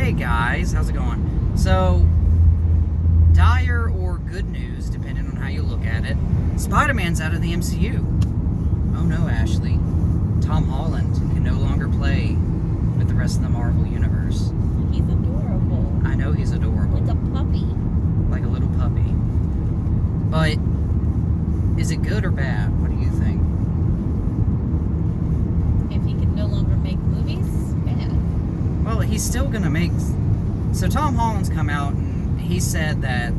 Hey guys, how's it going? So, dire or good news, depending on how you look at it, Spider-Man's out of the MCU. Oh no, Ashley. Tom Holland can no longer play with the rest of the Marvel Universe. He's adorable. I know he's adorable. Like a puppy. Like a little puppy. But, is it good or bad? What do you think? If he can no longer make movies, bad. Well, he's still gonna make... So Tom Holland's come out and he said that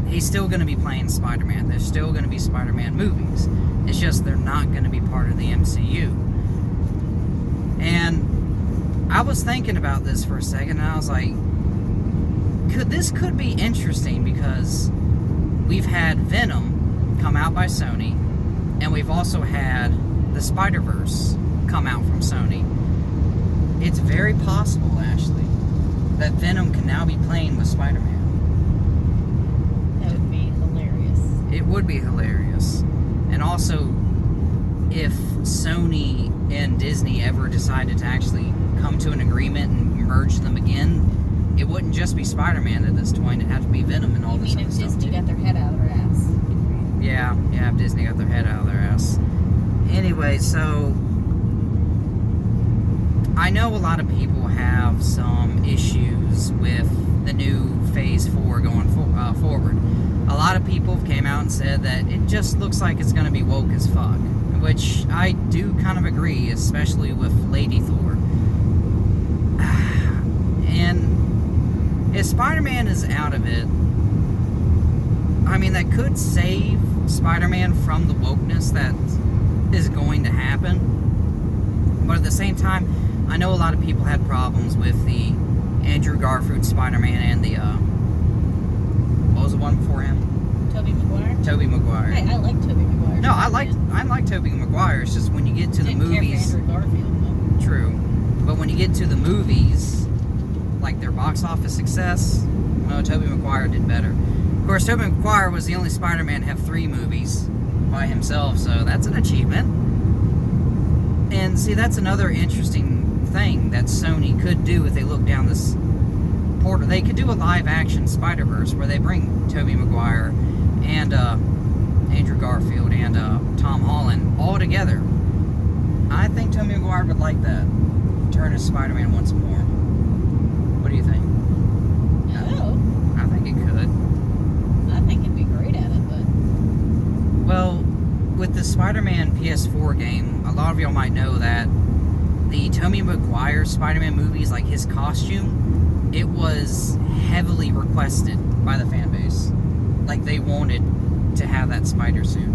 he's still going to be playing Spider-Man. There's still going to be Spider-Man movies. It's just they're not going to be part of the MCU. And I was thinking about this for a second, and I was like, this could be interesting because we've had Venom come out by Sony, and we've also had the Spider-Verse come out from Sony. It's very possible, Ashley, that Venom can now be playing with Spider-Man. That would be hilarious. It would be hilarious. And also, if Sony and Disney ever decided to actually come to an agreement and merge them again, it wouldn't just be Spider-Man at this point. It'd have to be Venom and all this other stuff. You mean if Disney got their head out of their ass? Yeah, if Disney got their head out of their ass. Anyway, so I know a lot of people have some issues with the new Phase 4 going forward. A lot of people came out and said that it just looks like it's going to be woke as fuck, which I do kind of agree, especially with Lady Thor. And if Spider-Man is out of it, I mean, that could save Spider-Man from the wokeness that is going to happen. But at the same time, I know a lot of people had problems with the Andrew Garfield Spider-Man and the, what was the one before him? Tobey Maguire? Tobey Maguire. I like Tobey Maguire. No, I like Tobey Maguire. It's just when you get to the movies... Didn't care for Andrew Garfield, though. True. But when you get to the movies, like their box office success, well, Tobey Maguire did better. Of course, Tobey Maguire was the only Spider-Man to have 3 movies by himself, so that's an achievement. And see, that's another interesting thing that Sony could do if they look down this portal. They could do a live-action Spider-Verse where they bring Tobey Maguire and Andrew Garfield and Tom Holland all together. I think Tobey Maguire would like that. Turn as Spider-Man once more. What do you think? Oh, I think it could. I think it'd be great at it, but... Well, with the Spider-Man PS4 game, a lot of y'all might know that the Tobey Maguire Spider-Man movies, like his costume, it was heavily requested by the fan base. Like, they wanted to have that spider suit.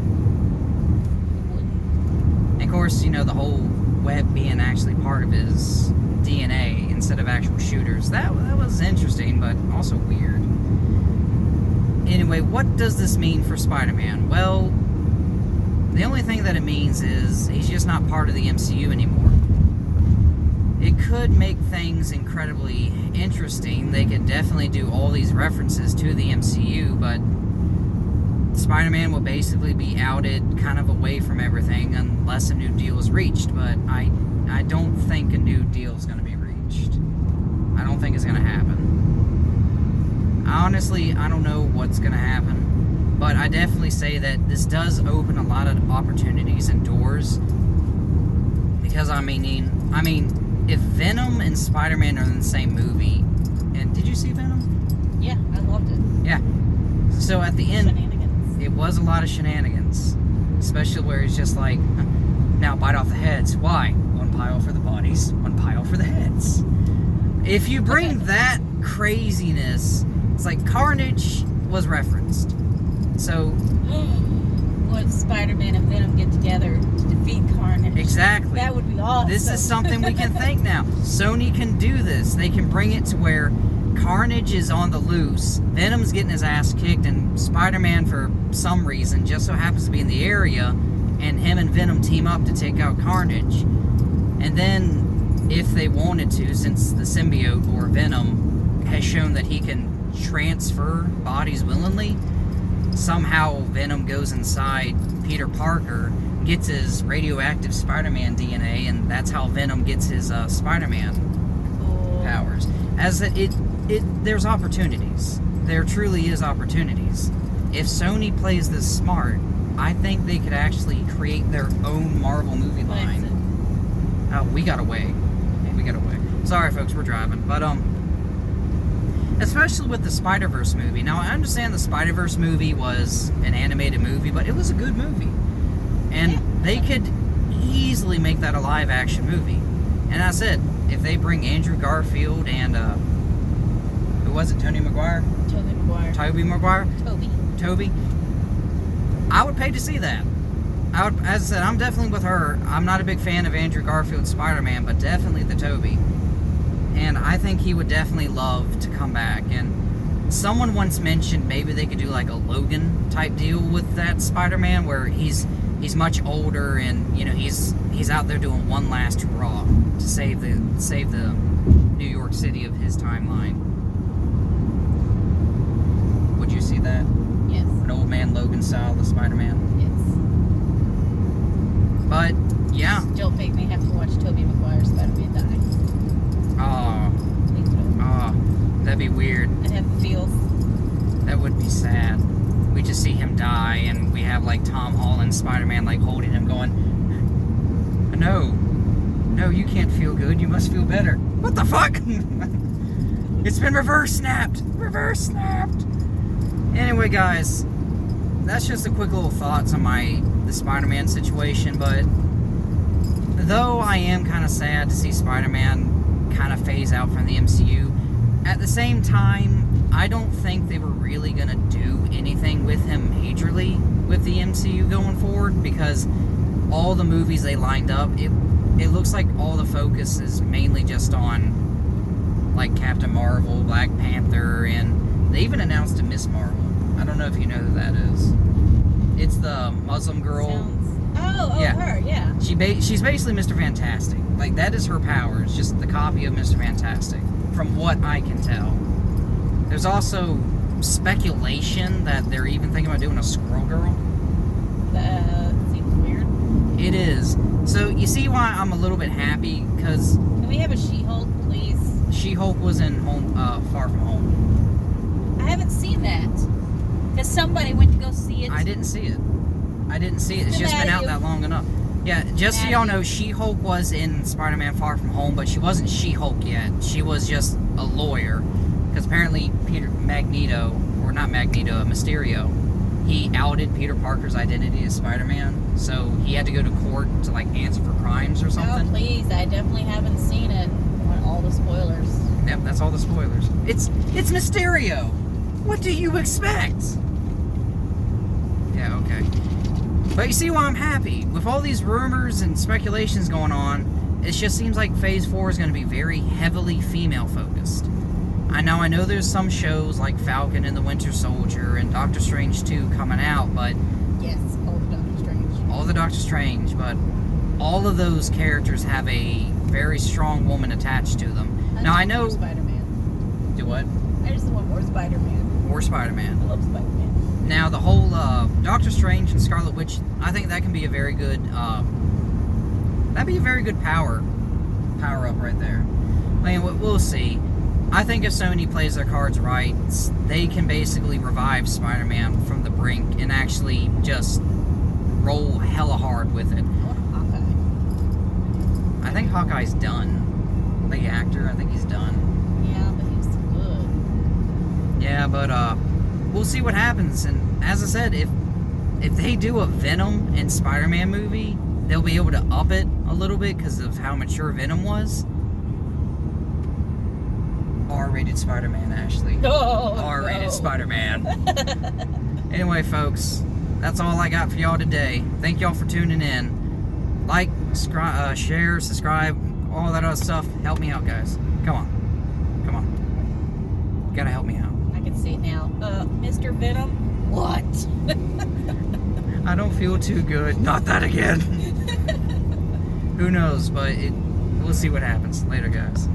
And of course, you know, the whole web being actually part of his DNA instead of actual shooters. That was interesting, but also weird. Anyway, what does this mean for Spider-Man? Well, the only thing that it means is he's just not part of the MCU anymore. It could make things incredibly interesting. They could definitely do all these references to the MCU, but Spider-Man will basically be outed kind of away from everything unless a new deal is reached, but I don't think a new deal is going to be reached. I don't think it's going to happen. Honestly, I don't know what's going to happen, but I definitely say that this does open a lot of opportunities and doors, because I mean, if Venom and Spider-Man are in the same movie, and did you see Venom? Yeah, I loved it. Yeah. So at the end, Shenanigans. it was a lot of shenanigans, especially where it's just like, now bite off the heads. Why? One pile for the bodies, one pile for the heads. If you bring that craziness, it's like Carnage was referenced. So... What if Spider-Man and Venom get together to defeat Carnage? Exactly. That would be awesome. This is something we can think now. Sony can do this. They can bring it to where Carnage is on the loose, Venom's getting his ass kicked, and Spider-Man, for some reason, just so happens to be in the area, and him and Venom team up to take out Carnage. And then, if they wanted to, since the symbiote, or Venom, has shown that he can transfer bodies willingly, somehow Venom goes inside Peter Parker, gets his radioactive Spider-Man DNA, and that's how Venom gets his Spider-Man. Cool. powers. As there's opportunities. There truly is opportunities. If Sony plays this smart, I think they could actually create their own Marvel movie line. Oh, we got away. We got away. Sorry, folks, we're driving. But, especially with the Spider-Verse movie. Now, I understand the Spider-Verse movie was an animated movie, but it was a good movie. And they could easily make that a live-action movie. And I said, if they bring Andrew Garfield and, who was it, Tobey Maguire? Toby. I would pay to see that. I would, as I said, I'm definitely with her. I'm not a big fan of Andrew Garfield's Spider-Man, but definitely the Toby. And I think he would definitely love to come back. And someone once mentioned maybe they could do like a Logan type deal with that Spider-Man, where he's much older and he's out there doing one last hurrah to save the New York City of his timeline. Would you see that? Yes. An old man Logan style of Spider-Man. Yes. But yeah. Still make me have to watch Tobey Maguire's Spider-Man die. That'd be weird. I'd have the feels. That would be sad. We just see him die, and we have like Tom Holland's Spider-Man like holding him, going, "No, you can't feel good. You must feel better." What the fuck? It's been reverse snapped. Anyway, guys, that's just a quick little thoughts on the Spider-Man situation. But though I am kind of sad to see Spider-Man kind of phase out from the MCU, at the same time, I don't think they were really going to do anything with him majorly with the MCU going forward, because all the movies they lined up, it looks like all the focus is mainly just on like Captain Marvel, Black Panther, and they even announced a Miss Marvel. I don't know if you know who that is. It's the Muslim girl. Her, yeah. She's basically Mr. Fantastic. Like, that is her power. It's just the copy of Mr. Fantastic, from what I can tell. There's also speculation that they're even thinking about doing a Squirrel Girl. That seems weird. It is. So, you see why I'm a little bit happy, because... Can we have a She-Hulk, please? She-Hulk was in Far From Home. I haven't seen that. Because somebody went to go see it. I didn't see it. It's just been out that long enough. Yeah, just so y'all know, She-Hulk was in Spider-Man Far From Home, but she wasn't She-Hulk yet. She was just a lawyer. Because apparently Mysterio, he outed Peter Parker's identity as Spider-Man. So he had to go to court to, like, answer for crimes or something. Oh, please. I definitely haven't seen it. I want all the spoilers. Yep, that's all the spoilers. It's Mysterio! What do you expect? Yeah, okay. But you see why I'm happy. With all these rumors and speculations going on, it just seems like Phase 4 is going to be very heavily female-focused. I know there's some shows like Falcon and the Winter Soldier and Doctor Strange 2 coming out, but... Yes, all the Doctor Strange. All the Doctor Strange, but all of those characters have a very strong woman attached to them. Now, I know... Spider-Man. Do what? I just want more Spider-Man. More Spider-Man. I love Spider-Man. Now, the whole Doctor Strange and Scarlet Witch, I think that can be a very good, that'd be a very good power-up right there. I mean, we'll see. I think if Sony plays their cards right, they can basically revive Spider-Man from the brink and actually just roll hella hard with it. I want Hawkeye. I think Hawkeye's done. The actor, I think he's done. Yeah, but he's good. Yeah, but, we'll see what happens. And as I said, if they do a Venom and Spider-Man movie, they'll be able to up it a little bit because of how mature Venom was. R-rated Spider-Man, Ashley. Oh, R-rated no. Spider-Man. Anyway, folks, that's all I got for y'all today. Thank y'all for tuning in. Like, share, subscribe, all that other stuff. Help me out, guys. Come on. You gotta help me out. I can see it now. Mr. Venom? What? I don't feel too good. Not that again. Who knows, but we'll see what happens. Later, guys.